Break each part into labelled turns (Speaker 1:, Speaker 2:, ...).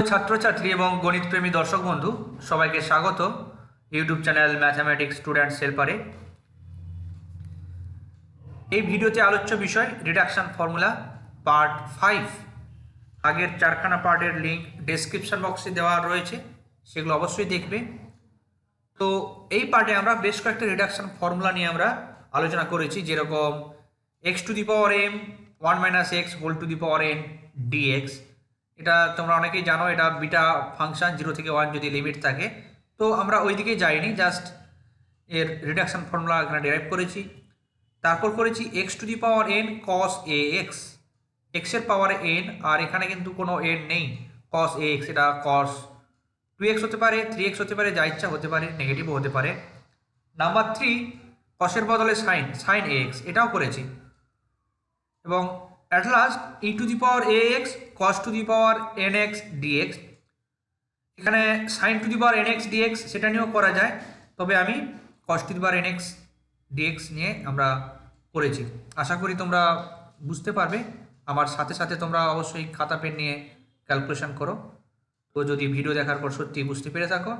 Speaker 1: ছাত্রছাত্রী এবং গণিতপ্রেমী দর্শক বন্ধু সবাইকে স্বাগত ইউটিউব চ্যানেল ম্যাথামেটিক্স স্টুডেন্টস হেল্পারে। এই ভিডিওতে আলোচ্য বিষয় রিডাকশন ফর্মুলা পার্ট 5। আগের চারখানা পার্টের লিঙ্ক ডেসক্রিপশন বক্সে দেওয়া রয়েছে, সেগুলো অবশ্যই দেখবে। তো এই পার্টে আমরা বেশ কয়েকটা রিডাকশন ফর্মুলা নিয়ে আমরা আলোচনা করেছি, যেরকম X to the power M 1 minus x whole to the power N DX. এটা তোমরা অনেকেই জানো, এটা বিটা ফাংশন 0 থেকে 1 যদি লিমিট থাকে। তো আমরা ওই দিকে যাইনি, জাস্ট এর রিডাকশন ফর্মুলা এখানে ডেরাইভ করেছি। তারপর করেছি x to the power n cos a x, এক্সের পাওয়ার এন, আর এখানে কিন্তু কোনো এন নেই। কস এ এক্স, এটা কস 2x হতে পারে, 3x হতে পারে, যা ইচ্ছা হতে পারে, নেগেটিভও হতে পারে। নাম্বার 3 কসের বদলে সাইন এ এক্স, এটাও করেছি। এবং at last e to the power a x cos to the power n x dx. এখানে sine to the power n x dx সেটা নিয়েও করা যায়, তবে আমি cos to the power n x dx নিয়ে আমরা করেছি। আশা করি তোমরা বুঝতে পারবে। আমার সাথে সাথে তোমরা অবশ্যই খাতা পেন নিয়ে ক্যালকুলেশন করো। তো যদি ভিডিও দেখার পর সত্যি বুঝতে পেরে থাকো,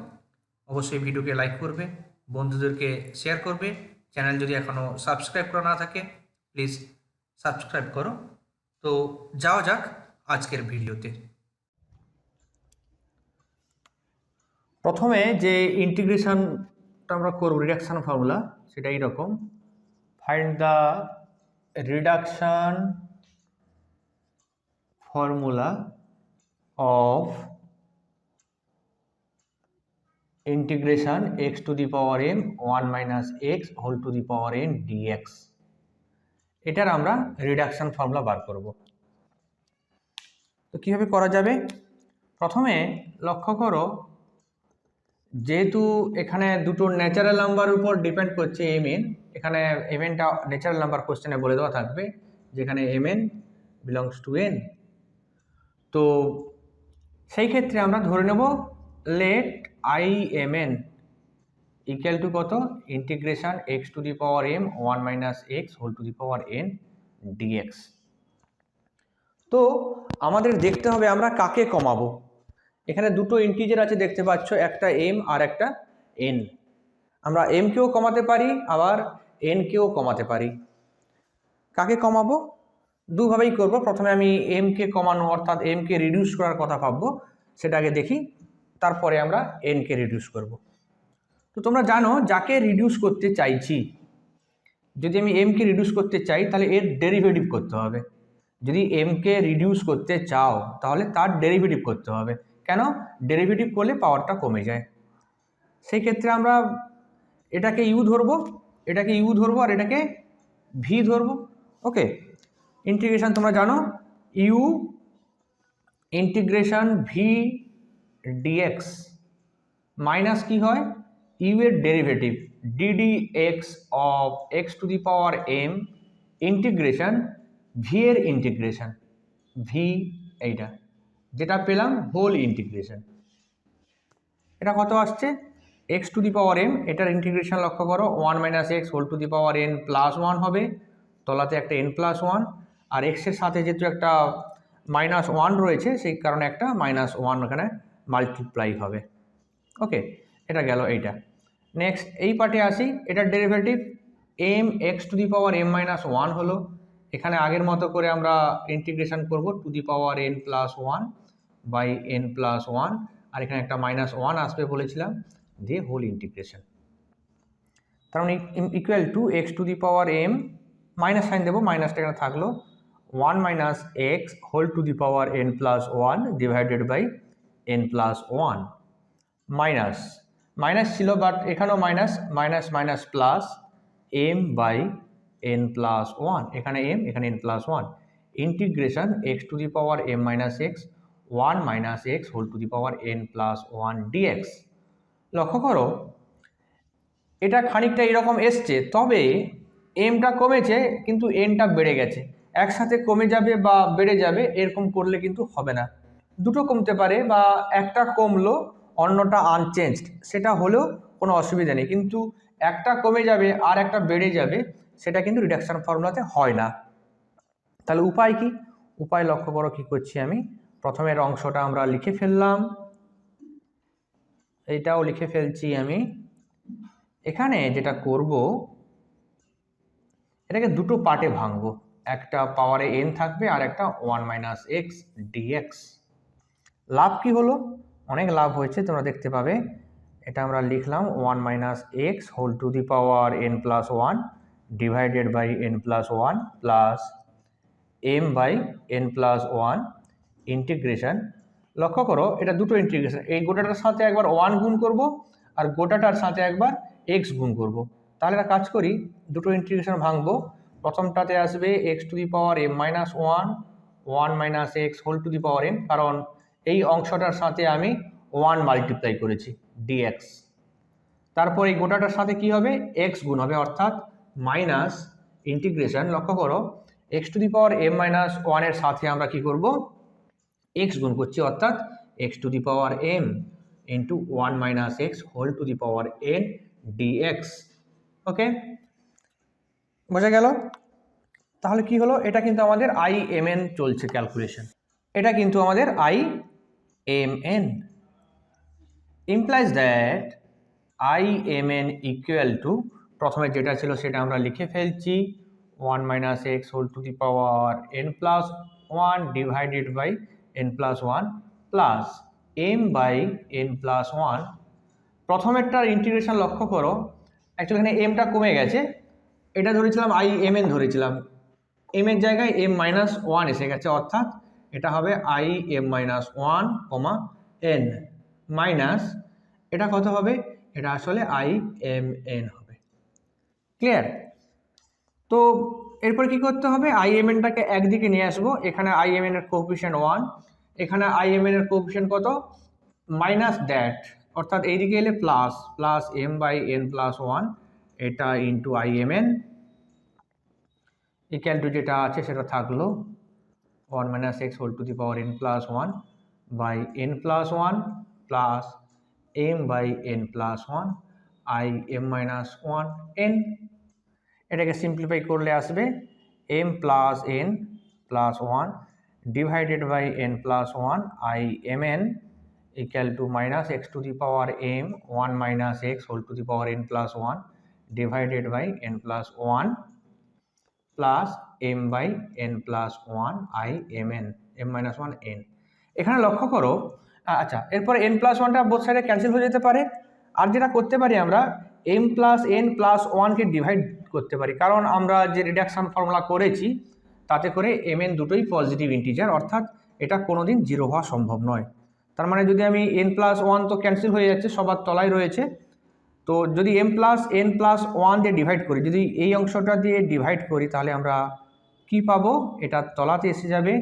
Speaker 1: অবশ্যই ভিডিওকে লাইক করবে, বন্ধুদেরকে শেয়ার করবে। চ্যানেল যদি এখনও সাবস্ক্রাইব করা না থাকে প্লিজ সাবস্ক্রাইব করো। তো যাওয়া যাক আজকের ভিডিওতে। প্রথমে যে ইন্টিগ্রেশনটা আমরা করব রিডাকশন ফর্মুলা, সেটা এইরকম: find the reduction formula of integration x to the power N 1 minus x whole to the power N DX. এটার আমরা রিডাকশন ফর্মুলা বার করব। তো কীভাবে করা যাবে? প্রথমে লক্ষ্য করো, যেহেতু এখানে দুটো ন্যাচারাল নাম্বারের উপর ডিপেন্ড করছে এম এন, এখানে এম এনটা ন্যাচারাল নাম্বার কোশ্চেনে বলে দেওয়া থাকবে, যেখানে m n belongs to n. তো সেই ক্ষেত্রে আমরা ধরে নেব let I m n equal to কত? Integration x to the power M 1 minus x whole to the power N dx. তো আমাদের দেখতে হবে আমরা কাকে কমাবো। এখানে দুটো ইন্টিজার আছে দেখতে পাচ্ছ, একটা এম আর একটা এন। আমরা এম কেও কমাতে পারি, আবার এন কেও কমাতে পারি। কাকে কমাবো? দুভাবেই করব। প্রথমে আমি এম কে কমানো অর্থাৎ এম কে রিডিউস করার কথা ভাববো, সেটাকে দেখি, তারপরে আমরা এন কে রিডিউস করব। তো তোমরা জানো, যাকে রিডিউস করতে চাইছি, যদি আমি এম কে রিডিউস করতে চাই তাহলে এর ডেরিভেটিভ করতে হবে। যদি এম কে রিডিউস করতে চাও তাহলে তার ডেরিভেটিভ করতে হবে। কেন? ডেরিভেটিভ করলে পাওয়ারটা কমে যায়। সেই ক্ষেত্রে আমরা এটাকে ইউ ধরবো, এটাকে ইউ ধরবো, আর এটাকে ভি ধরবো। ওকে, ইন্টিগ্রেশন তোমরা জানো, U integration V DX minus কি হয়? ইউ এর derivative D D X of x to the power M integration V এর ইন্টিগ্রেশন, ভি এইটা যেটা পেলাম হোল ইন্টিগ্রেশন। এটা কত আসছে? X to the power M, এটার ইন্টিগ্রেশন লক্ষ্য করো, 1 minus x whole to the power N plus 1 হবে, তলাতে একটা এন প্লাস 1, আর এক্সের সাথে যেহেতু একটা মাইনাস 1 রয়েছে সেই কারণে একটা মাইনাস 1 এখানে মাল্টিপ্লাই হবে। ওকে, এটা গেল এইটা। নেক্সট এই পার্টে আসি, এটার derivative M X to the power M minus 1 হলো। এখানে আগের মতো করে আমরা ইন্টিগ্রেশন করব to the power N plus 1 by N plus 1, আর এখানে একটা মাইনাস 1 আসবে বলেছিলাম, দিয়ে হোল ইন্টিগ্রেশন। তার মানে equal to x to the power M, minus sign দেবো, মাইনাসটা এখানে থাকলো, 1 minus x whole to the power N plus 1 divided by N plus 1, minus minus ছিল বাট এখানেও minus, minus minus plus m by N plus 1, এখানে m এখানে n plus 1, integration x to the power M minus x 1 minus x whole to the power N plus 1 dx. লক্ষ্য করো, এটা খানিকটা এরকম এসছে, তবে এমটা কমেছে কিন্তু এনটা বেড়ে গেছে। একসাথে কমে যাবে বা বেড়ে যাবে এরকম করলে কিন্তু হবে না, দুটো কমতে পারে, বা একটা কমলো অন্যটা আনচেঞ্জড, সেটা হলেও কোনো অসুবিধা নেই। কিন্তু একটা কমে যাবে আর একটা বেড়ে যাবে, সেটা কিন্তু রিডাকশন ফর্মুলাতে হয় না। তাহলে উপায় কি? উপায় লক্ষ্য করো, কি করছি আমি, প্রথমের অংশটা আমরা লিখে ফেললাম, এইটাও লিখে ফেলছি আমি। এখানে যেটা করব, এটাকে দুটো পার্টে ভাঙবো, একটা পাওয়ারে n থাকবে আর একটা 1 - x dx। লাভ কি হলো? অনেক লাভ হয়েছে, তোমরা দেখতে পাবে। এটা আমরা লিখলাম 1 - x whole to the power n plus 1 divided by n plus 1 plus m by n plus 1 integration. লক্ষ্য করো, এটা দুটো ইন্টিগ্রেশন, এই গোটাটার সাথে একবার 1 গুণ করব আর গোটাটার সাথে একবার x গুণ করব। তাহলে একটা কাজ করি, দুটো ইন্টিগ্রেশন ভাঙবো। প্রথমটাতে আসবে x to the power m minus 1 1 - x whole to the power n, কারণ এই অংশটার সাথে আমি 1 মাল্টিপ্লাই করেছি dx। তারপর এই গোটাটার সাথে কি হবে, x গুণ হবে, অর্থাৎ মাইনাস ইন্টিগ্রেশন। লক্ষ্য করো, x to the power m minus 1 এর সাথে আমরা কি করব, x গুণ করছি, অর্থাৎ x to the power m into 1 - x whole to the power n dx। Okay, বোঝা গেল? তাহলে কি হলো, এটা কিন্তু আমাদের IMN চলছে ক্যালকুলেশন, এটা কিন্তু আমাদের IMN implies that IMN equal to, প্রথমে যেটা ছিল সেটা আমরা লিখে ফেলছি, 1 - x whole to the power n plus 1 divided by n plus 1 plus m by n plus 1। প্রথমেরটার ইন্টিগ্রেশন লক্ষ্য করো, অ্যাকচুয়ালি এখানে mটা কমে গেছে, এটা ধরেছিলাম IMN ধরেছিলাম, m এর জায়গায় m মাইনাস 1 এসে গেছে, অর্থাৎ এটা হবে IM মাইনাস 1, n মাইনাস, এটা কত হবে, এটা আসলে IMN হবে। ক্লিয়ার? তো এরপর কি করতে হবে, IMNটাকে একদিকে নিয়ে আসবো, এখানে IMN এর কোএফিশিয়েন্ট 1, এখানে IMN এর কোএফিশিয়েন্ট কত, মাইনাস দ্যাট, অর্থাৎ এইদিকে এলে plus plus m by n plus 1, এটা ইন্টু IMN ইকুয়াল টু যেটা আছে সেটা থাকলো 1 - x whole to the power n plus 1 by n plus 1 plus m by n plus 1 IM minus 1 n। এটাকে সিম্পলিফাই করলে আসবে m plus n plus 1 divided by n plus 1 IMN equal to minus x to the power m 1 - x whole to the power n plus 1 divided by n plus 1 plus m by n plus 1 IMN m minus 1 n। এখানে লক্ষ্য করো, আচ্ছা, এরপর n plus 1টা both সাইডে cancel হয়ে যেতে পারে, আর যেটা করতে পারি আমরা m প্লাস n প্লাস 1কে ডিভাইড করতে পারি, কারণ আমরা যে রিডাকশন ফর্মুলা করেছি তাতে করে mn দুটোই পজিটিভ ইন্টিজার, অর্থাৎ এটা কোনোদিন জিরো হওয়া সম্ভব নয়। তার মানে যদি আমি n প্লাস 1 তো ক্যান্সেল হয়ে যাচ্ছে, সবার তলায় রয়েছে, তো যদি m প্লাস n প্লাস 1 দিয়ে ডিভাইড করি, যদি এই অংশটা দিয়ে ডিভাইড করি, তাহলে আমরা কি পাবো, এটা তলাতে এসে যাবে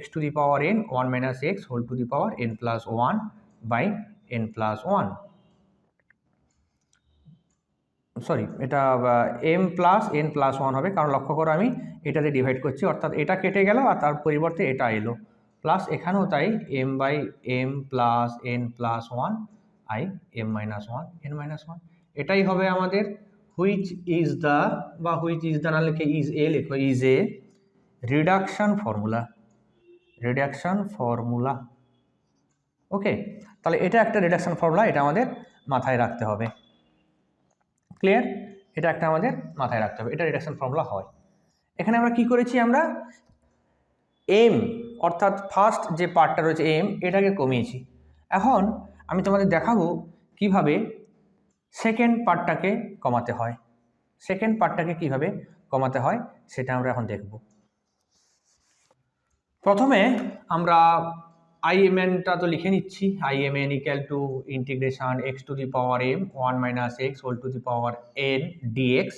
Speaker 1: x to the power n 1 - x whole to the power n plus 1 by n plus 1, sorry, এটা m প্লাস n প্লাস 1 হবে, কারণ লক্ষ্য করো আমি এটাতে ডিভাইড করছি, অর্থাৎ এটা কেটে গেল আর তার পরিবর্তে এটা এলো, প্লাস এখানেও তাই m by m plus n plus 1 IM minus 1 n minus 1। এটাই হবে আমাদের হুইচ ইজ দ্য, বা হুইচ ইজ দ্য না লিখে ইজ এ লেখো, is a reduction formula, reduction formula. Okay, তাহলে এটা একটা রিডাকশন ফর্মুলা, এটা আমাদের মাথায় রাখতে হবে। ক্লিয়ার? এটা একটা আমাদের মাথায় রাখতে হবে, এটা রিডাকশন ফর্মুলা হয়। এখানে আমরা কি করেছি, আমরা m অর্থাৎ ফার্স্ট যে পার্টটা রয়েছে m, এটাকে কমিয়েছি। এখন আমি তোমাদের দেখাবো কিভাবে সেকেন্ড পার্টটাকে কমাতে হয়, সেকেন্ড পার্টটাকে কিভাবে কমাতে হয় সেটা আমরা এখন দেখব। প্রথমে আমরা IMNটা তো লিখে নিচ্ছি, IMN equal to integration x to the power m 1 - x whole to the power n dx।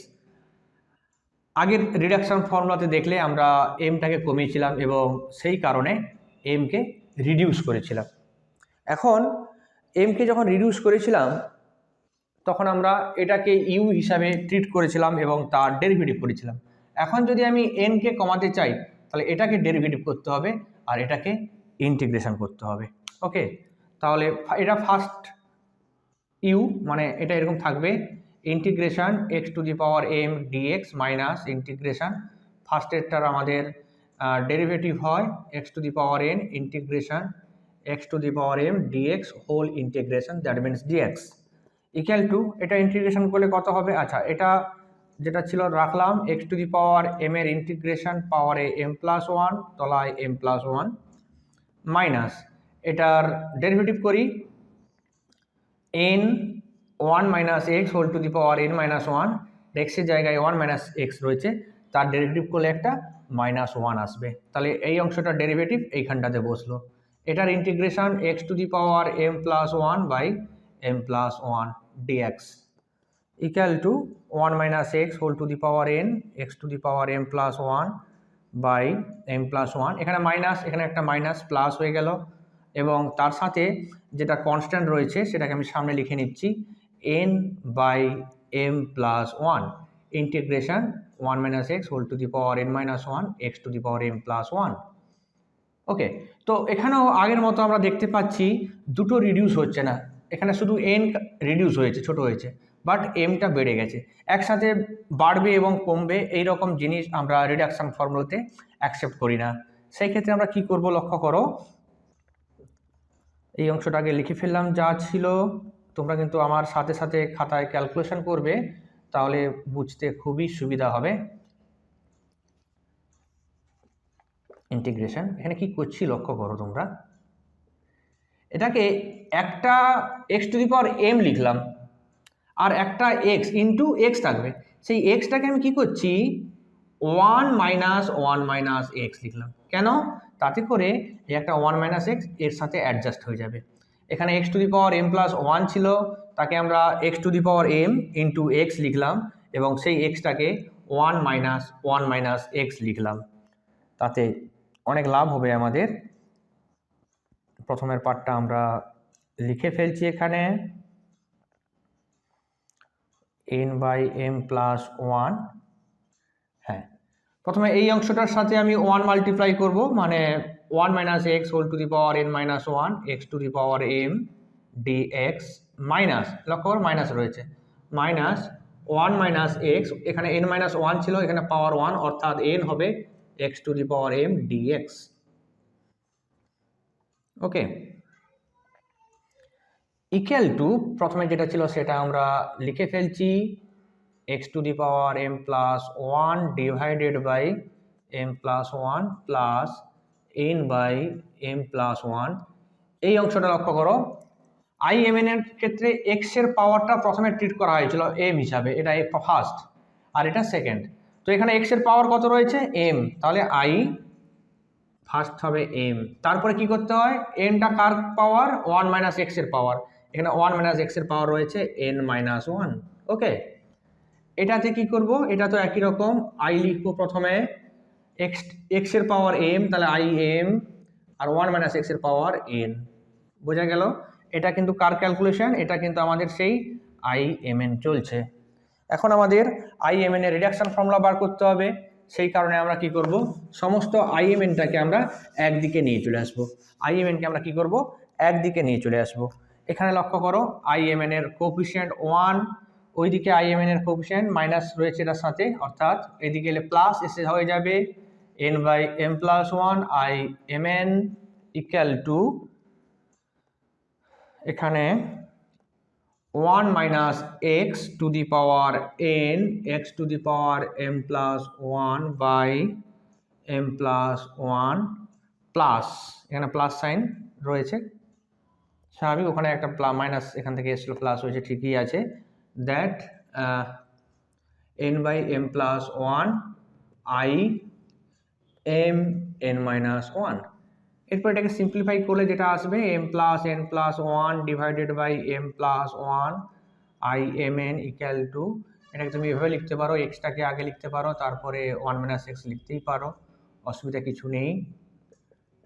Speaker 1: আগের রিডাকশন ফর্মুলাতে দেখলে আমরা mটাকে কমিয়েছিলাম এবং সেই কারণে mকে রিডিউস করেছিলাম। এখন mকে যখন রিডিউস করেছিলাম তখন আমরা এটাকে u হিসাবে ট্রিট করেছিলাম এবং তার ডেরিভেটিভ করেছিলাম। এখন যদি আমি nকে কমাতে চাই তাহলে এটাকে ডেরিভেটিভ করতে হবে আর এটাকে ইন্টিগ্রেশন করতে হবে। ওকে, তাহলে এটা ফার্স্ট u, মানে এটা এরকম থাকবে integration x to the power m dx minus integration, ফার্স্টেরটার আমাদের ডেরিভেটিভ হয় x to the power n integration x to the power m dx whole integration that means dx equal to, এটা ইন্টিগ্রেশন করলে কত হবে, আচ্ছা এটা যেটা ছিল রাখলাম x to the power m এর ইন্টিগ্রেশন পাওয়ারে এম প্লাস ওয়ান তলায় এম প্লাস ওয়ান মাইনাস এটার ডেরিভেটিভ করি n one minus x whole to the power n minus one, এক্সের জায়গায় ওয়ান মাইনাস এক্স রয়েছে, তার ডেরিভেটিভ করলে একটা মাইনাস ওয়ান আসবে, তাহলে এই অংশটার ডেরিভেটিভ এইখানটাতে বসলো। এটার integration x to the power m plus one by m plus one dx equal to one minus x whole to the power n x to the power m plus one by m plus one, এখানে minus এখানে একটা minus plus হয়ে গেল, এবং তার সাথে যেটা constant রয়েছে সেটাকে আমি সামনে লিখে নিচ্ছি n by m plus one integration one minus x whole to the power n minus one x to the power m plus one. Okay, তো এখানেও আগের মতো আমরা দেখতে পাচ্ছি দুটো রিডিউস হচ্ছে না, এখানে শুধু এন রিডিউস হয়েছে, ছোট হয়েছে, বাট এমটা বেড়ে গেছে, একসাথে বাড়বে এবং কমবে এই রকম জিনিস আমরা রিডাকশন ফর্মুলাতে অ্যাকসেপ্ট করি না। সেই ক্ষেত্রে আমরা কি করব লক্ষ্য করো, এই অংশটাকে লিখে ফেললাম যা ছিল, তোমরা কিন্তু আমার সাথে সাথে খাতায় ক্যালকুলেশন করবে, তাহলে বুঝতে খুবই সুবিধা হবে। ইন্টিগ্রেশন এখানে কি করছি লক্ষ্য করো তোমরা, এটাকে একটা x to the power m লিখলাম আর একটা এক্স ইন্টু এক্স থাকবে, সেই এক্সটাকে আমি কি করছি ওয়ান মাইনাস এক্স লিখলাম, কেন, তাতে করে এই একটা ওয়ান মাইনাস এক্স এর সাথে অ্যাডজাস্ট হয়ে যাবে। এখানে x to the power m plus one ছিল, তাকে আমরা x to the power m into x লিখলাম এবং সেই এক্সটাকে ওয়ান মাইনাস এক্স লিখলাম, তাতে অনেক লাভ হবে আমাদের। প্রথমের পার্টটা আমরা লিখে ফেলছি এখানে n by m plus one, হ্যাঁ প্রথমে এই অংশটার সাথে আমি ওয়ান মাল্টিপ্লাই করব, মানে one minus x whole to the power n minus one x to the power m dx minus, লক্ষ্য করো মাইনাস রয়েছে, মাইনাস ওয়ান মাইনাস এক্স, এখানে এন মাইনাস ওয়ান ছিল, এখানে পাওয়ার ওয়ান অর্থাৎ এন হবে x to the power m dx. Okay, equal to প্রথমে যেটা ছিল সেটা আমরা লিখে ফেলছি x to the power m plus one divided by m plus one plus n by m plus one. এই অংশটা লক্ষ্য করো, আই এম এন এর ক্ষেত্রে এক্স এর পাওয়ারটা প্রথমে ট্রিট করা হয়েছিল এম হিসাবে, এটা ফার্স্ট আর এটা সেকেন্ড, তো এখানে এক্স এর পাওয়ার কত রয়েছে এম, তাহলে আই ফার্স্ট হবে এম, তারপরে কি করতে হয় এনটা কার পাওয়ার ওয়ান মাইনাস এক্স এর পাওয়ার, এখানে ওয়ান মাইনাস এক্স এর পাওয়ার রয়েছে এন মাইনাস ওয়ান। ওকে, এটাতে কি করব, এটা তো একই রকম, আই লিখবো প্রথমে এক্স এর পাওয়ার এম, তাহলে আই এম আর ওয়ান মাইনাস এক্স এর পাওয়ার এন, বোঝা গেল। এটা কিন্তু কার ক্যালকুলেশন, এটা কিন্তু আমাদের সেই আই এম এন চলছে। এখন আমাদের আই এম এন এর রিডাকশন ফর্মুলা বার করতে হবে, সেই কারণে আমরা কি করব সমস্ত আই এম এনটাকে আমরা একদিকে নিয়ে চলে আসবো, আই এম এনকে আমরা কি করব একদিকে নিয়ে চলে আসবো। এখানে লক্ষ্য করো আই এম এন এর কোএফিসিয়েন্ট ওয়ান, ওইদিকে আই এম এন এর কোএফিসিয়েন্ট মাইনাস রয়েছে এটার সাথে, অর্থাৎ এদিকে এলে প্লাস এসে হয়ে যাবে n by m plus one I m n equal to এখানে one minus x to the power n x to the power m plus one by m plus one plus, এখানে প্লাস সাইন রয়েছে স্বাভাবিক, ওখানে একটা minus এখান থেকে এসেছিল plus হয়েছে ঠিকই আছে, that n by m plus one I m n minus one. এরপর এটাকে সিম্পলিফাই করলে যেটা আসবে m plus n plus one divided by m plus one I m n equal to, এটাকে তুমি এভাবে লিখতে পারো, এক্সটাকে আগে লিখতে পারো তারপরে ওয়ান মাইনাস এক্স লিখতেই পারো, অসুবিধা কিছু নেই,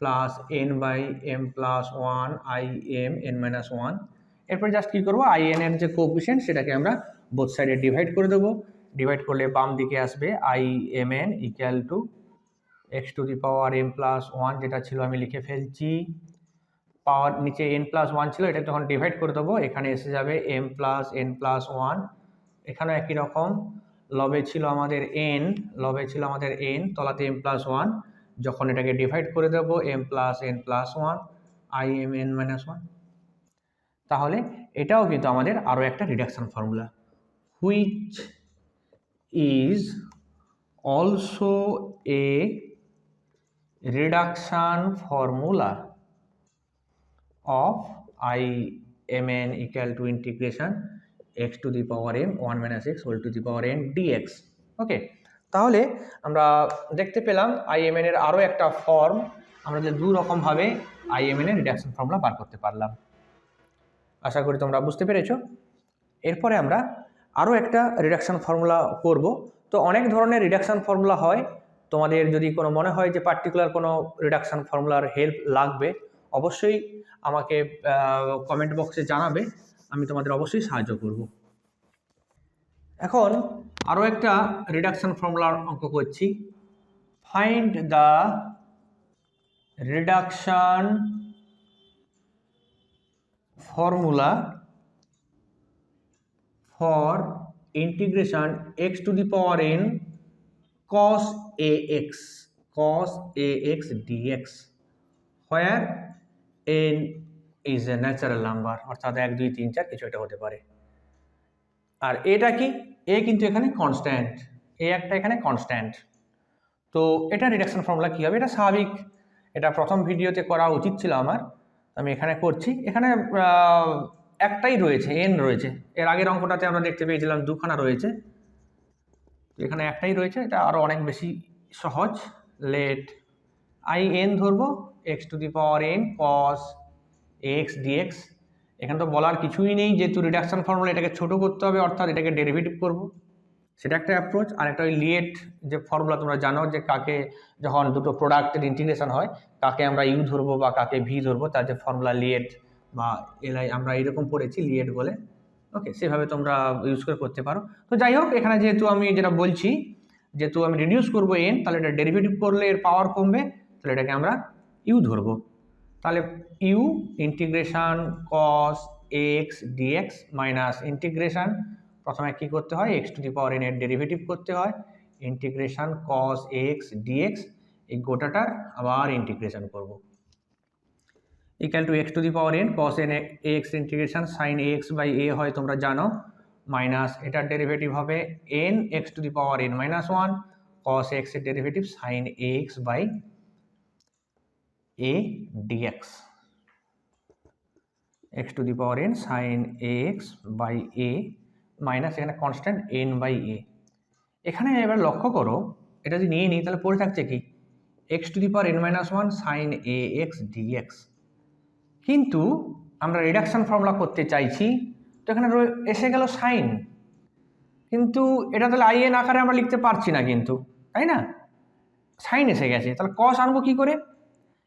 Speaker 1: plus n by m plus one I m n minus one. এরপর জাস্ট কী করবো আই এন এর যে কোএফিসিয়েন্ট সেটাকে আমরা বোথ সাইডে ডিভাইড করে দেবো, ডিভাইড করলে বাম দিকে আসবে I m n equal to x to the power m plus one, যেটা ছিল আমি লিখে ফেলছি, পাওয়ার নিচে এন প্লাস ওয়ান ছিল, এটা তখন ডিভাইড করে দেবো, এখানে এসে যাবে m plus n plus one, এখানেও একই রকম, লবে ছিল আমাদের এন, তলাতে এম প্লাস ওয়ান যখন এটাকে ডিভাইড করে দেবো m plus n plus one I m n minus one. তাহলে এটাও কিন্তু আমাদের আরও একটা reduction formula, which is also a reduction formula of I mn equal to integration x to the power m 1 minus x whole to the power n dx। ওকে, তাহলে আমরা দেখতে পেলাম IMN এর আরও একটা ফর্ম, আমরা যে দু রকমভাবে IMN এর রিডাকশন ফর্মুলা বার করতে পারলাম। আশা করি তোমরা বুঝতে পেরেছো। এরপরে আমরা আরও একটা রিডাকশন ফর্মুলা করব। তো অনেক ধরনের রিডাকশন ফর্মুলা হয়, তোমাদের যদি কোনো মনে হয় যে পার্টিকুলার কোনো রিডাকশন ফর্মুলার হেল্প লাগবে, অবশ্যই আমাকে কমেন্ট বক্সে জানাবে, আমি তোমাদের অবশ্যই সাহায্য করব। এখন আরও একটা রিডাকশন ফর্মুলার অঙ্ক করছি। Find the reduction formula for integration x to the power n cos ax dx where n is a natural number, অর্থাৎ 1 2 3 4 কিছু একটা হতে পারে। আর এটা কি, a কিন্তু এখানে কনস্ট্যান্ট, a একটা এখানে কনস্ট্যান্ট। তো এটা রিডাকশন ফর্মুলা কি হবে, এটা স্বাভাবিক, এটা প্রথম ভিডিওতে করা উচিত ছিল আমার, আমি এখানে করছি। এখানে একটাই রয়েছে, n রয়েছে, এর আগের অঙ্কটাতে আমরা দেখতে পেয়েছিলাম দুখানা রয়েছে, তো এখানে একটাই রয়েছে, এটা আরও অনেক বেশি সহজ। লেট আই n ধরবো x to the power n cos ax dx। এখানে তো বলার কিছুই নেই, যেহেতু রিডাকশন ফর্মুলা এটাকে ছোট করতে হবে, অর্থাৎ এটাকে ডেরিভেটিভ করব, সেটা একটা অ্যাপ্রোচ। আর একটা ওই লিয়েট যে ফর্মুলা তোমরা জানো, যে কাকে যখন দুটো প্রোডাক্টের ইন্টিগ্রেশন হয় কাকে আমরা ইউ ধরবো বা কাকে ভি ধরবো, তার যে ফর্মুলা লিয়েট বা এলআই আমরা এইরকম পড়েছি, লিয়েট বলে। ওকে, সেভাবে তোমরা ইউজ করে করতে পারো। তো যাই হোক, এখানে যেহেতু আমি যেটা বলছি, যেহেতু আমি রিডিউস করবো এন, তাহলে এটা ডেরিভেটিভ করলে এর পাওয়ার কমবে, তাহলে এটাকে আমরা ইউ ধরবো। তাহলে u integration cos x dx minus integration, প্রথমে কি করতে হয়, x to the power n এর ডেরিভেটিভ করতে হয়, ইন্টিগ্রেশন কস এক্স ডিএক্স, এই গোটাটার আবার ইন্টিগ্রেশন করব, equal to x to the power n cos n x integration sine x by a হয় তোমরা জানো, মাইনাস এটার ডেরিভেটিভ হবে n x to the power n minus one cos x এর derivative sine x by a dx, x to the power n sine x by a minus এখানে constant n by a. এখানে এবার লক্ষ্য করো, এটা যদি নিয়ে নিই তাহলে পড়ে থাকছে কি, x to the power n minus one sine a x dx. কিন্তু আমরা রিডাকশন ফর্মুলা করতে চাইছি, তো এখানে এসে গেল সাইন, কিন্তু এটা তাহলে আই এন আকারে আমরা লিখতে পারছি না কিন্তু, তাই না, সাইন এসে গেছে, তাহলে কস আনবো কি করে?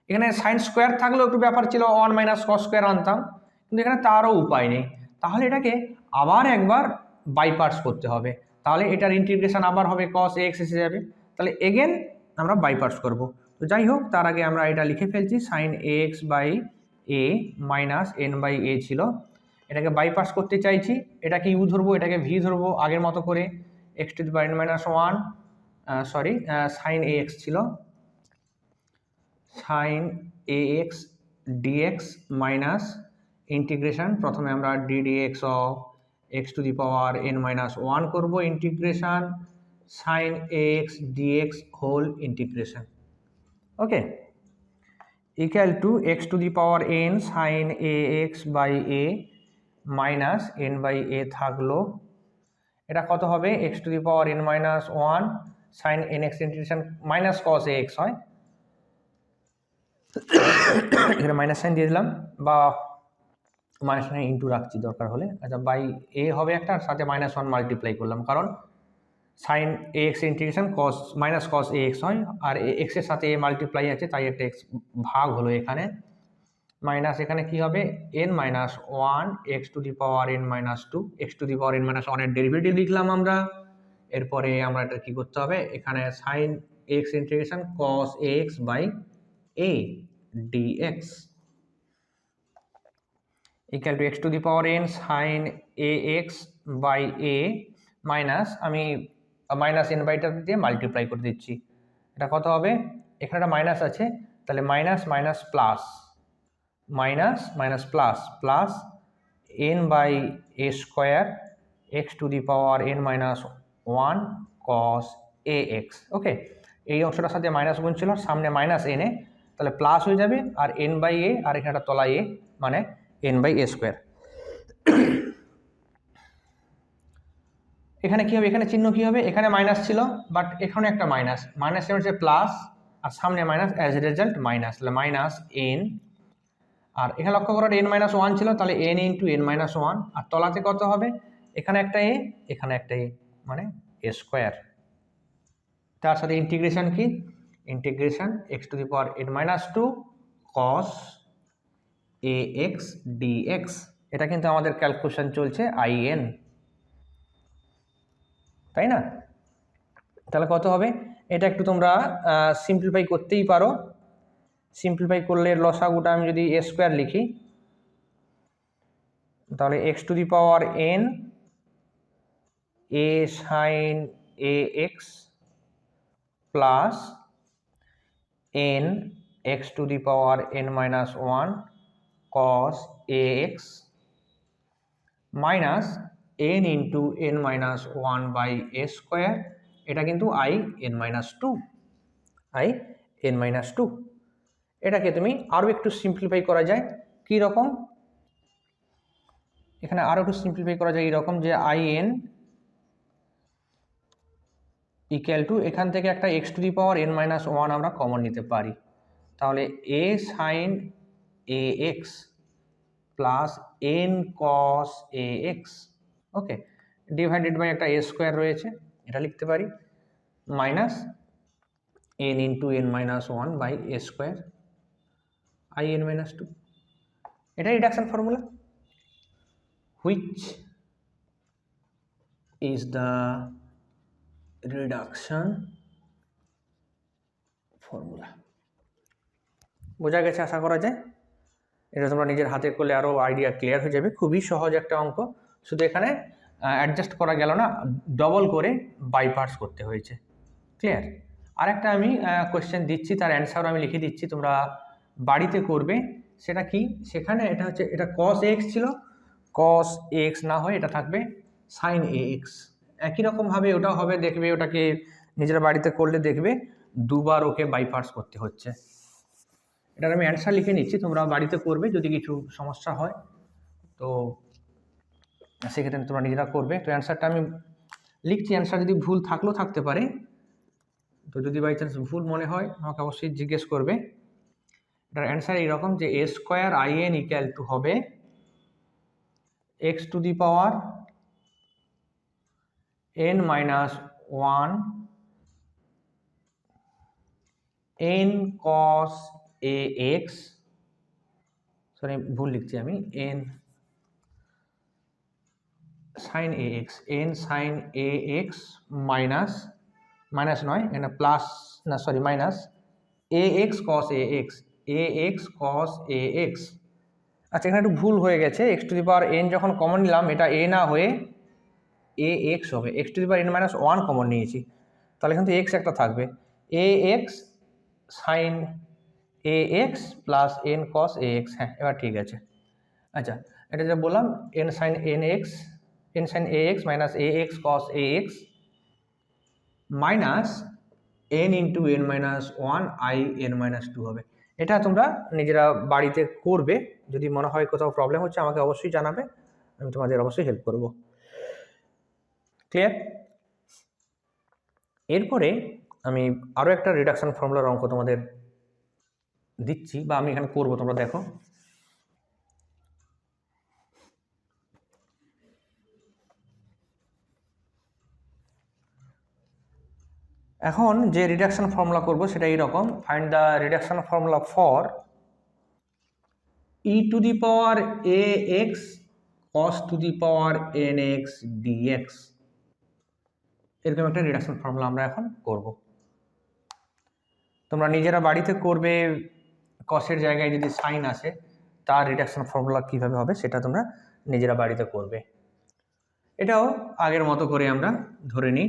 Speaker 1: এখানে সাইন স্কোয়ার থাকলেও একটু ব্যাপার ছিল, 1 মাইনাস কস স্কোয়ার আনতাম, কিন্তু এখানে তারও উপায় নেই, তাহলে এটাকে আবার একবার বাইপার্টস করতে হবে, তাহলে এটার ইন্টিগ্রেশন আবার হবে কস এক্স এসে যাবে, তাহলে এগেন আমরা বাইপার্টস করব। তো যাই হোক, তার আগে আমরা এটা লিখে ফেলছি, sine x by a minus n by a ছিল, এটাকে বাইপাস করতে চাইছি, এটাকে ইউ ধরবো, এটাকে ভি ধরবো, আগের মতো করে x to the power n minus one, sorry sine a x ছিল, sine a x dx minus integration, প্রথমে আমরা d dx of x to the power n minus one করবো, integration sine a x dx whole integration, okay, equal to x to the power n sine a x by a minus n by a থাকলো, এটা কত হবে, x to the power n minus one sign n x integration minus cos a x হয়, এখানে minus sine দিয়ে দিলাম, বা minus sine into রাখছি দরকার হলে, আচ্ছা, বাই এ হবে একটা, আর সাথে মাইনাস ওয়ান মাল্টিপ্লাই করলাম, কারণ sine a x integration cos minus cos a x হয়, আর এক্স এর সাথে এ মাল্টিপ্লাই আছে, তাই একটা এক্স ভাগ হলো এখানে, মাইনাস এখানে কি হবে, n minus one x to the power n minus two, x to the power n minus ওয়ানের ডেরিভেটিভ লিখলাম আমরা, এরপরে আমরা এটা কি করতে হবে, এখানে sine x integration cos x by a dx equal to x to the power n sine a x by a minus, আমি মাইনাস এন বাইটা দিয়ে মাল্টিপ্লাই করে দিচ্ছি, এটা কত হবে, এখানে একটা মাইনাস আছে, তাহলে minus minus plus, minus minus plus plus n by a square x to the power n minus 1 cos a x. Okay, এই অংশটার সাথে মাইনাস গুণ ছিল, সামনে মাইনাস এনে তাহলে প্লাস হয়ে যাবে, আর n বাই এ, আর এখানে একটা তলায় এ, মানে n বাই এ স্কোয়ার। এখানে কি হবে, এখানে চিহ্ন কি হবে, এখানে মাইনাস ছিল বাট এখানে একটা মাইনাস, মাইনাস হচ্ছে প্লাস আর সামনে minus, as a result minus, তাহলে মাইনাস n। আর এখানে লক্ষ্য করো n মাইনাস 1 ছিল, তাহলে n ইন্টু n মাইনাস 1, আর তলাতে কত হবে, এখানে একটা এ, এখানে একটা এ, মানে এ স্কোয়ার। তার সাথে ইন্টিগ্রেশন কি, integration x to the power n minus 2 cos a x dx. এটা কিন্তু আমাদের ক্যালকুলেশন চলছে in, তাই না? তাহলে কত হবে, এটা একটু তোমরা সিম্পলিফাই করতেই পারো। সিম্পলিফাই করলে লসাগুটা আমি যদি এ স্কোয়ার লিখি, তাহলে x to the power n a sine a x plus n x to the power n minus 1 cos a x minus n into n minus 1 by a square, এটা কিন্তু i n minus 2, i n minus 2। এটাকে তুমি আরও একটু simplify করা যায়, কী রকম, এখানে আরও একটু সিম্পলিফাই করা যায় এইরকম যে in ইকুয়াল টু, এখান থেকে একটা x to the power n minus 1 আমরা কমন নিতে পারি, তাহলে a sine a x plus n cos a x. Okay, divided by একটা এ স্কোয়ার রয়েছে, এটা লিখতে পারি, minus n into n minus 1 by a square i n minus 2। এটা reduction formula, which is the reduction formula. বোঝা গেছে আশা করা যায়। এটা তোমরা নিজের হাতে করলে আরও আইডিয়া ক্লিয়ার হয়ে যাবে। খুবই সহজ একটা অঙ্ক, শুধু এখানে অ্যাডজাস্ট করা গেল না, ডবল করে বাই পার্টস করতে হয়েছে। ক্লিয়ার? আরেকটা আমি কোয়েশ্চেন দিচ্ছি, তার অ্যান্সারও আমি লিখে দিচ্ছি, তোমরা বাড়িতে করবে। সেটা কি, সেখানে এটা হচ্ছে, এটা কস এক্স ছিল, কস এক্স না হয়ে এটা থাকবে সাইন এ এক্স। একই রকমভাবে ওটাও হবে, দেখবে ওটাকে নিজেরা বাড়িতে করলে দেখবে দুবার ওকে বাই পার্টস করতে হচ্ছে। এটার আমি অ্যান্সার লিখে নিচ্ছি, তোমরা বাড়িতে করবে, যদি কিছু সমস্যা হয় তো সেক্ষেত্রে তোমরা নিজেরা করবে। তো অ্যান্সারটা আমি লিখছি, অ্যান্সার যদি ভুল থাকলেও থাকতে পারে, তো যদি বাই চান্স ভুল মনে হয় আমাকে অবশ্যই জিজ্ঞেস করবে। এটার অ্যান্সার এইরকম যে a square I n equal to হবে x to the power n minus 1 n cos a x, sorry ভুল লিখছি আমি, n sine a x, n sine a x minus, minus নয় এখানে প্লাস, না sorry minus a x cos a x, a x cos a x. আচ্ছা, এখানে একটু ভুল হয়ে গেছে, x to the power n যখন কমন নিলাম, এটা এ না হয়ে এ এক্স হবে, x to the power n minus 1 common নিয়েছি, তাহলে কিন্তু এক্স একটা থাকবে, a x sine a x plus n cos a x. হ্যাঁ, এবার ঠিক আছে। আচ্ছা, এটা যে বললাম n sine n x, n sine a x minus a x cos a x minus n into n minus 1 I n minus 2 হবে। এটা তোমরা নিজেরা বাড়িতে করবে, যদি মনে হয় কোথাও প্রবলেম হচ্ছে আমাকে অবশ্যই জানাবে, আমি তোমাদের অবশ্যই হেল্প করব। ক্লিয়ার? এরপরে আমি আরও একটা রিডাকশন ফর্মুলার অঙ্ক তোমাদের দিচ্ছি, বা আমি এখানে করবো, তোমরা দেখো। এখন যে রিডাকশন ফর্মুলা করব সেটা এইরকম, find the reduction formula for e to the power a x cos to the power n x dx. এরকম একটা রিডাকশন ফর্মুলা আমরা এখন করব। তোমরা নিজেরা বাড়িতে করবে, কসের জায়গায় যদি সাইন আসে তার রিডাকশন ফর্মুলা কীভাবে হবে সেটা তোমরা নিজেরা বাড়িতে করবে। এটাও আগের মতো করে আমরা ধরে নিই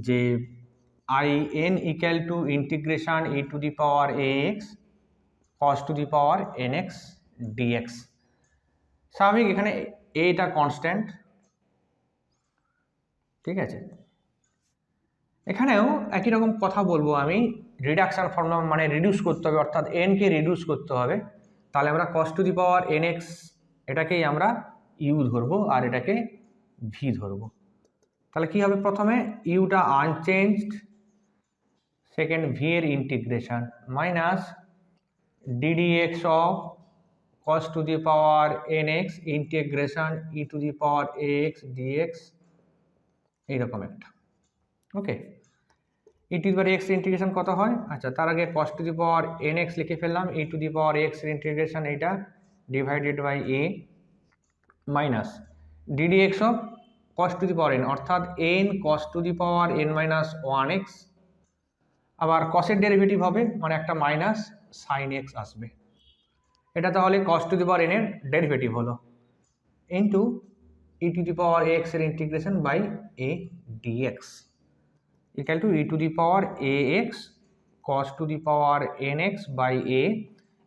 Speaker 1: যে in equal to integration e to the power ax cos to the power nx dx। স্বাভাবিক এখানে এটা কনস্ট্যান্ট, ঠিক আছে। এখানেও একই রকম কথা বলবো আমি, রিডাকশন ফর্মুলা মানে রিডিউস করতে হবে, অর্থাৎ n কে রিডিউস করতে হবে। তাহলে আমরা cos to the power nx এটাকেই আমরা u ধরবো আর এটাকে v ধরবো। তাহলে কি হবে, প্রথমে ইউটা আনচেঞ্জড, সেকেন্ড ভি এর integration minus ddx of cos to the power nx integration e to the power ax dx, এইরকম একটা। Okay, e to the power x integration কত হয়, আচ্ছা তার আগে cos to the power nx লিখে ফেললাম, e to the power x এর ইন্টিগ্রেশন এইটা divided by a minus ddx of cos to the power n অর্থাৎ n cos to the power n minus 1x, আবার cos এর derivative হবে মানে একটা মাইনাস sin x আসবে, এটা তাহলে cos to the power n এর ডেরিভেটিভ হলো into e to the power x এর integration by a dx equal to e to the power ax cos to the power nx by a,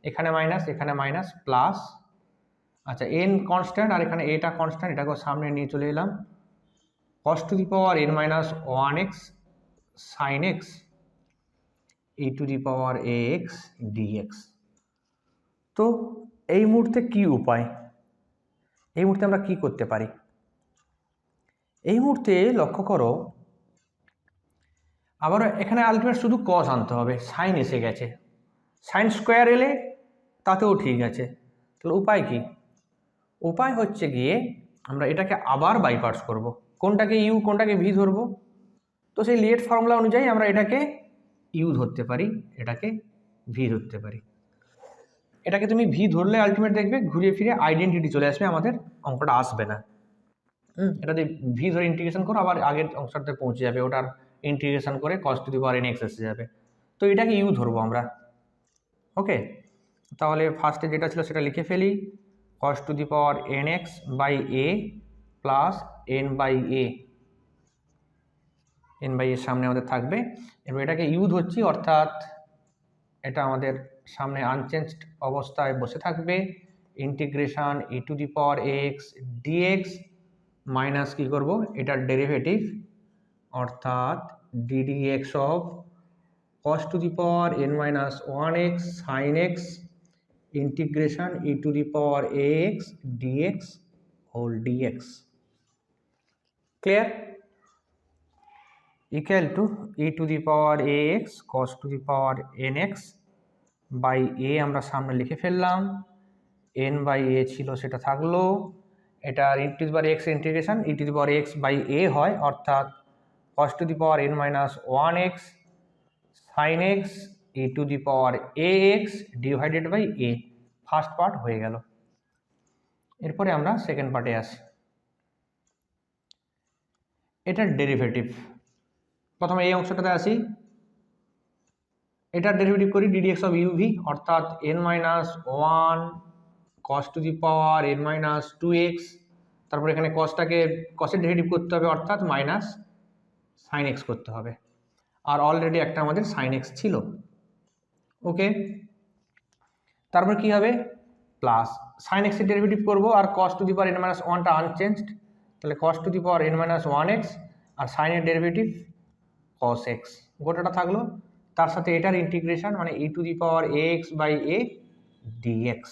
Speaker 1: এখানে minus plus, আচ্ছা n constant আর এখানে এটা constant, এটাকে সামনে নিয়ে চলে এলাম, cos to the power n minus 1x sin x e to the power ax dx। তো এই মুহূর্তে কি উপায়, এই মুহূর্তে আমরা কি করতে পারি, এই মুহূর্তে লক্ষ্য করো আবার এখানে আলটিমেট শুধু cos আনতে হবে, সাইন এসে গেছে, সাইন স্কোয়ার এলে তাতেও ঠিক আছে। তাহলে উপায় কি, উপায় হচ্ছে গিয়ে আমরা এটাকে আবার বাই পার্টস করব, কোনটাকে ইউ কোনটাকে ভি ধরবো, তো সেই লিয়েট ফর্মুলা অনুযায়ী আমরা এটাকে ইউ ধরতে পারি, এটাকে ভি ধরতে পারি। এটাকে তুমি ভি ধরলে আলটিমেট দেখবে ঘুরিয়ে ফিরে আইডেন্টিটি চলে আসবে, আমাদের অঙ্কটা আসবে না। এটাতে ভি ধরে ইন্টিগ্রেশন করো আবার আগের অংশটাতে পৌঁছে যাবে, ওটার ইন্টিগ্রেশন করে cos to the power nx এসে যাবে, তো এটাকে ইউ ধরবো আমরা। ওকে, তাহলে ফার্স্টে যেটা ছিল সেটা লিখে ফেলি, cos to the power nx by a plus n by a, n by এর সামনে আমাদের থাকবে, এবার এটাকে ইউ ধরছি অর্থাৎ এটা আমাদের সামনে আনচেঞ্জড অবস্থায় বসে থাকবে, integration e to the power ax dx minus কি করব এটার ডেরিভেটিভ অর্থাৎ ddx of cos to the power n minus 1x sin x integration e to the power ax dx whole dx, clear, equal to e to the power ax cos to the power nx by a আমরা সামনে লিখে ফেললাম, n by a ছিল সেটা থাকলো, এটা e to the power x integration e to the power x by a হয় অর্থাৎ cos to the power n minus 1x sin x e to the power ax divided by a, first part হয়ে গেল। এরপরে আমরা second পার্টে আসি, এটার derivative, প্রথমে এই অংশটাতে আসি, এটার ডেরিভেটিভ করি ddx অফ uv অর্থাৎ n minus 1 cos to the power n minus 2x, তারপর এখানে cosের ডেরিভেটিভ করতে হবে অর্থাৎ মাইনাস sin x করতে হবে, আর অলরেডি একটা আমাদের sin x ছিল। ওকে, তারপর কি হবে প্লাস sin x এর ডেরিভেটিভ করব আর cos to the power n minus 1টা আনচেঞ্জড, তাহলে cos to the power n minus 1x আর sin এর ডেরিভেটিভ cos x গোটাটা থাকলো, তার সাথে এটার ইন্টিগ্রেশন মানে e to the power ax বাই a dx।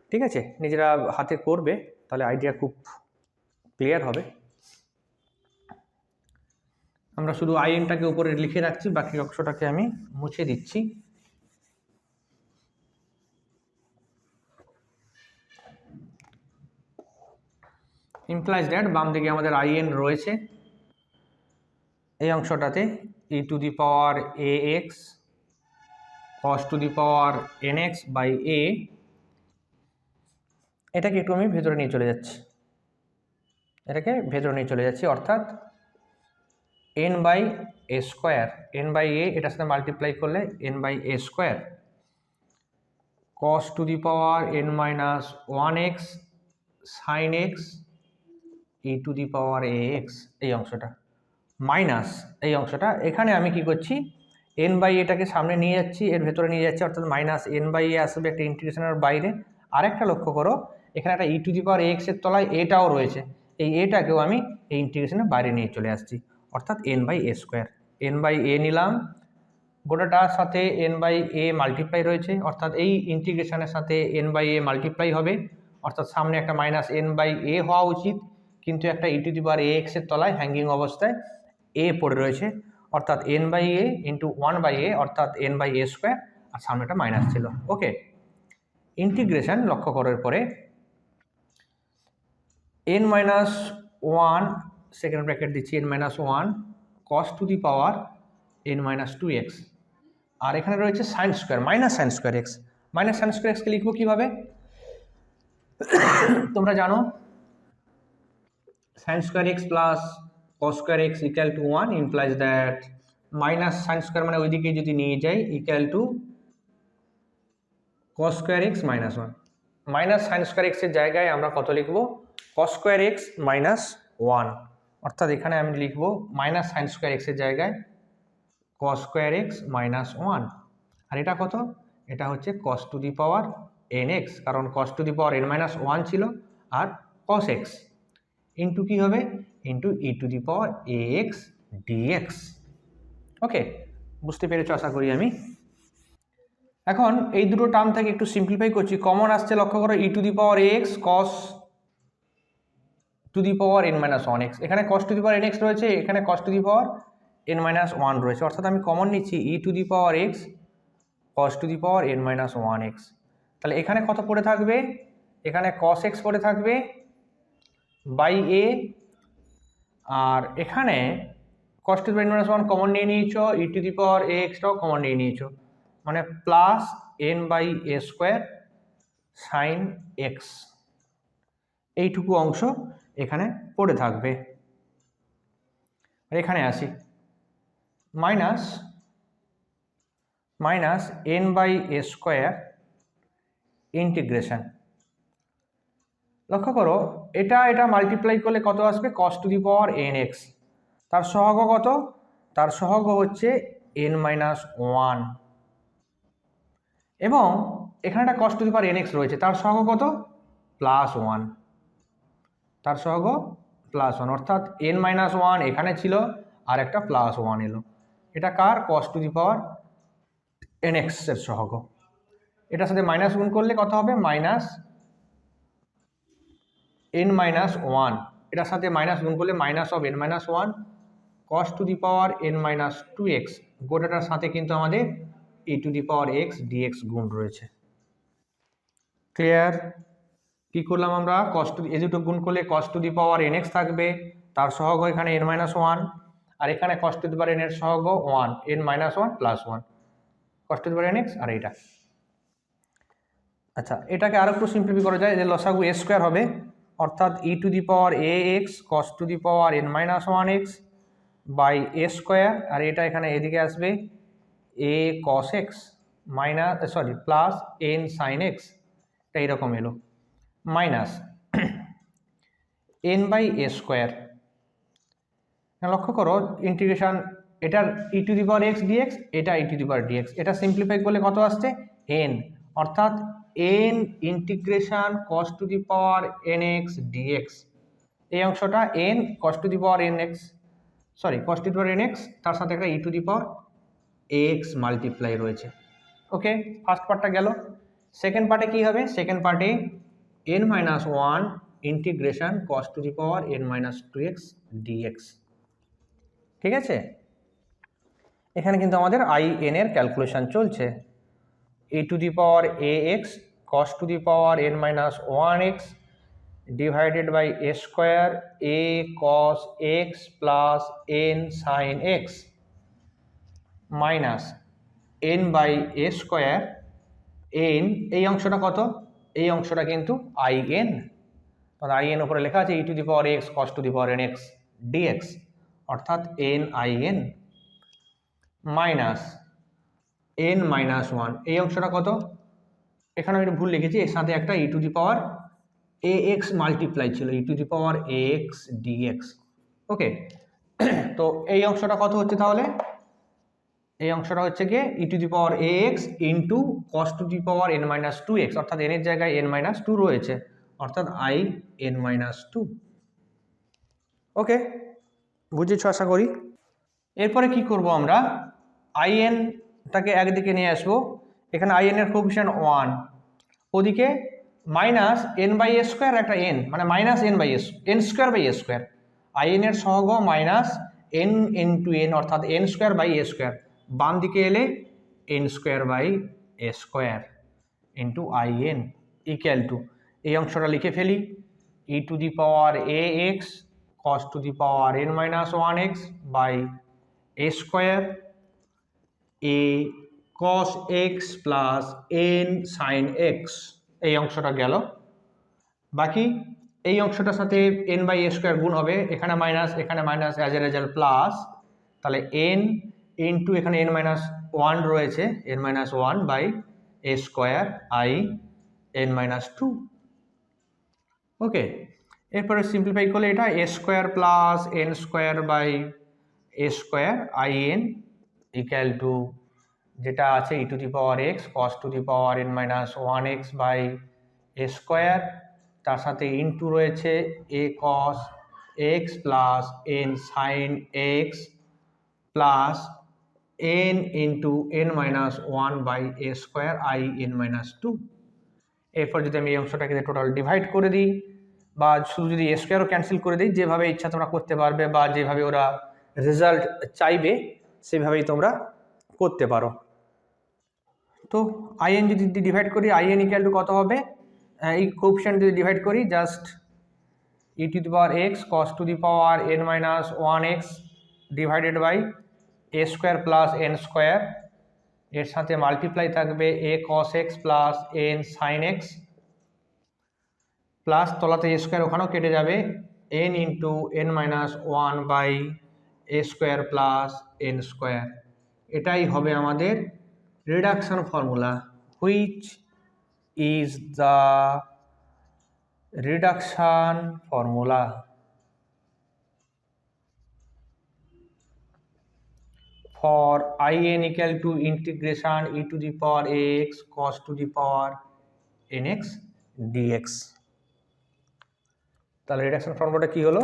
Speaker 1: ঠিক আছে, নিজেরা হাতে করবে তাহলে আইডিয়া খুব ক্লিয়ার হবে। আমরা শুধু আইএনটাকে উপরে লিখে রাখছি, বাকি অংশটাকে আমি মুছে দিচ্ছি। ইমপ্লাইজ দ্যাট বাম দিকে আমাদের আইএন রয়েছে, এই অংশটাতে e to the power ax cos to the power nx by a, এটাকে একটু আমি ভেতরে নিয়ে চলে যাচ্ছি, এটাকে ভেতরে নিয়ে চলে যাচ্ছি অর্থাৎ n by a square, n by a এটার সাথে মাল্টিপ্লাই করলে n by a square cos to the power n minus 1x sin x e to the power ax, এই অংশটা মাইনাস এই অংশটা, এখানে আমি কি করছি এন বাই এটাকে সামনে নিয়ে যাচ্ছি, এর ভেতরে নিয়ে যাচ্ছি, অর্থাৎ মাইনাস এন বাই এ আসবে একটা ইন্টিগ্রেশনের বাইরে। আরেকটা লক্ষ্য করো এখানে একটা e to the power x এর তলায় এটাও রয়েছে, এই এটাকেও আমি এই ইন্টিগ্রেশনের বাইরে নিয়ে চলে আসছি, অর্থাৎ n by a square. N by a নিলাম, গোটাটার সাথে এন বাই এ মাল্টিপ্লাই রয়েছে, অর্থাৎ এই ইন্টিগ্রেশনের সাথে এন বাই এ মাল্টিপ্লাই হবে, অর্থাৎ সামনে একটা মাইনাস এন বাই এ হওয়া উচিত, কিন্তু একটা e to the power a x এর তলায় হ্যাঙ্গিং অবস্থায় এ পড়ে রয়েছে, অর্থাৎ n by a into one by a, অর্থাৎ এন বাই এ স্কোয়ার, আর সামনে একটা মাইনাস ছিল। ওকে, ইন্টিগ্রেশন লক্ষ্য করার পরে n minus one, second bracket দিচ্ছি, n minus one cos to the power n minus two x, আর এখানে রয়েছে sine square minus sine square x. Minus sine square এক্সকে লিখবো কীভাবে? তোমরা জানো sine square x plus cos square x equal to one implies that minus sine square মানে ওইদিকে যদি নিয়ে যাই equal to cos square x minus one. Minus sine square এক্সের জায়গায় আমরা কত লিখবো? Cos square x minus one, অর্থাৎ এখানে আমি লিখবো মাইনাস সাইন স্কোয়ার এক্সের জায়গায় cos square x minus one. আর এটা কত? এটা হচ্ছে cos to the power n x, কারণ cos to the power n minus one ছিল, আর কস এক্স ইন্টু কী হবে? Into e to the power a x dx. Okay, বুঝতে পেরেছো আশা করি আমি। এখন এই দুটো টার্ম থেকে একটু সিম্পলিফাই করছি, কমন আসছে লক্ষ্য করো, e to the power a x cos to the power n minus one x, এখানে cos to the power n x রয়েছে, এখানে cos to the power n minus one রয়েছে, অর্থাৎ আমি কমন নিচ্ছি e to the power x cos to the power n minus one x. তাহলে এখানে কত পড়ে থাকবে? এখানে কস এক্স পড়ে থাকবে বাই এ, আর এখানে cos to the power n minus one common নিয়ে নিয়েছো, ই to the power A এক্সটাও common নিয়ে নিয়েছো, মানে plus n by a square sine x, এইটুকু অংশ এখানে পড়ে থাকবে। আর এখানে আসি minus minus n by a square integration, লক্ষ্য করো এটা এটা মাল্টিপ্লাই করলে কত আসবে? Cos to the power n x, তার সহগ কত? তার সহগ হচ্ছে এন মাইনাস ওয়ান, এবং এখানে একটা cos to the power n x রয়েছে, তার সহগ কত? প্লাস ওয়ান, তার সহগ প্লাস ওয়ান, অর্থাৎ এন মাইনাস ওয়ান এখানে ছিল আর একটা প্লাস ওয়ান এলো, এটা কার? Cos to the power n x এর সহগ। এটার সাথে মাইনাস গুণ করলে কত হবে? মাইনাস এন মাইনাস ওয়ান, এটার সাথে মাইনাস গুণ করলে minus of n minus one cos to the power n minus two x, গোটাটার সাথে কিন্তু আমাদের e to the power x dx গুণ রয়েছে। ক্লিয়ার? কি করলাম আমরা? কস টু এ দুটো গুণ করলে cos to the power n x থাকবে, তার সহগ এখানে এন মাইনাস ওয়ান, আর এখানে cos to the power n এর সহগ one, n minus one plus one, cos to the power n x, আর এইটা। আচ্ছা, এটাকে আরো একটু সিম্পলিফাই করা যায়, যে লসাগু এ স্কোয়ার হবে, অর্থাৎ e to the power a x cos to the power n minus one x by a square, আর এটা এখানে এদিকে আসবে a cos x minus sorry plus n sine x, এটা এইরকম এলো, minus n by a square. লক্ষ্য করো ইন্টিগ্রেশন, এটার e to the power x dx, এটা e to the power dx, এটা সিম্পলিফাই করলে কত আসছে? এন, অর্থাৎ n integration cos to the power n x dx, এই অংশটা n cos to the power n x sorry cos to the power n x, তার সাথে একটা e to the power x multiply রয়েছে। ওকে, ফার্স্ট পার্টটা গেল। Second পার্টে কি হবে? সেকেন্ড পার্টে n minus one integration cos to the power n minus two x dx. ঠিক আছে, এখানে কিন্তু আমাদের আই এন এর ক্যালকুলেশন চলছে। A to the power a x cos to the power n minus one x divided by a square a cos x plus n sine x minus n by a square n, এই অংশটা কত? এই অংশটা কিন্তু I n, তাহলে I n উপরে লেখা আছে e to the power x cos to the power n x dx, অর্থাৎ n I n minus n minus one, এই অংশটা কত? এখানে আমি একটু ভুল লিখেছি, এর সাথে একটা e to the power a x multiply ছিল, e to the power a x dx. Okay, তো এই অংশটা কত হচ্ছে তাহলে, এই অংশটা হচ্ছে গিয়ে e to the power a x into cos to the power n minus two x, অর্থাৎ এন এর জায়গায় এন মাইনাস টু রয়েছে, অর্থাৎ I n minus two. Okay, বুঝেছ আশা করি। এরপরে কি করব আমরা, আই এনটাকে একদিকে নিয়ে আসবো, এখানে আই এন এর কোএফিশিয়েন্ট 1, ওদিকে minus n by a square একটা এন, মানে minus n by s, n square by a square, I n এর সহগ মাইনাস এন ইন্টু এন, অর্থাৎ n square by a square, বাম দিকে এলে n square by a square into I n equal to, এই অংশটা লিখে ফেলি, e to the power a x cos to the power n minus one x by a square a cos x plus n sine x, এই অংশটা গেল। বাকি এই অংশটার সাথে এন বাই এ স্কোয়ার গুণ হবে, এখানে minus as a result plus, তাহলে এন ইন্টু এখানে এন মাইনাস ওয়ান রয়েছে, n minus one by a square I n minus two. Okay, এরপরে সিম্পলিফাই করলে এটা a square plus n square by a square I n equal to, যেটা আছে e to the power x cos to the power n minus one x by a square, তার সাথে into রয়েছে a cos x plus n sine x plus n into n minus one by a square I n minus two. এরপর যদি আমি এই অংশটাকে total divide করে দিই, বা শুধু যদি এ স্কোয়ারও ক্যান্সেল করে দিই, যেভাবে ইচ্ছা তোমরা করতে পারবে, বা যেভাবে ওরা রেজাল্ট চাইবে সেভাবেই তোমরা করতে পারো। তো আই এন যদি ডিভাইড করি, আই এন ইকুয়াল টু কত হবে, এই কোএফিশিয়েন্ট যদি ডিভাইড করি, just e to the power x cos to the power n minus one x divided by a square plus n square, এর সাথে মাল্টিপ্লাই থাকবে a cos x plus n sine x, plus তলাতে a square ওখানেও কেটে যাবে, n into n minus one by a square plus n square. এটাই হবে আমাদের reduction formula, which is the reduction formula for in equal to integration e to the power ax cos to the power nx dx। তাহলে reduction ফর্মুলাটা কি হলো,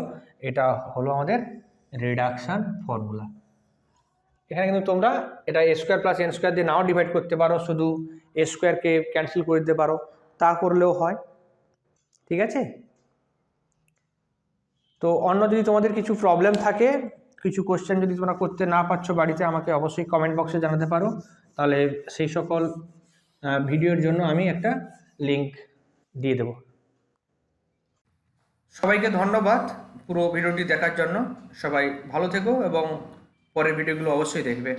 Speaker 1: এটা হলো আমাদের রিডাকশন ফর্মুলা। এখানে কিন্তু তোমরা এটা a square plus n square দিয়ে নাও ডিভাইড করতে পারো, শুধু এ স্কোয়ারকে ক্যান্সেল করে দিতে পারো, তা করলেও হয়, ঠিক আছে। তো অন্য যদি তোমাদের কিছু প্রবলেম থাকে, কিছু কোশ্চেন যদি তোমরা করতে না পারছো বাড়িতে, আমাকে অবশ্যই কমেন্ট বক্সে জানাতে পারো, তাহলে সেই সকল ভিডিওর জন্য আমি একটা লিংক দিয়ে দেব। সবাইকে ধন্যবাদ পুরো ভিডিওটি দেখার জন্য, সবাই ভালো থেকো এবং পরের ভিডিওগুলো অবশ্যই দেখবে।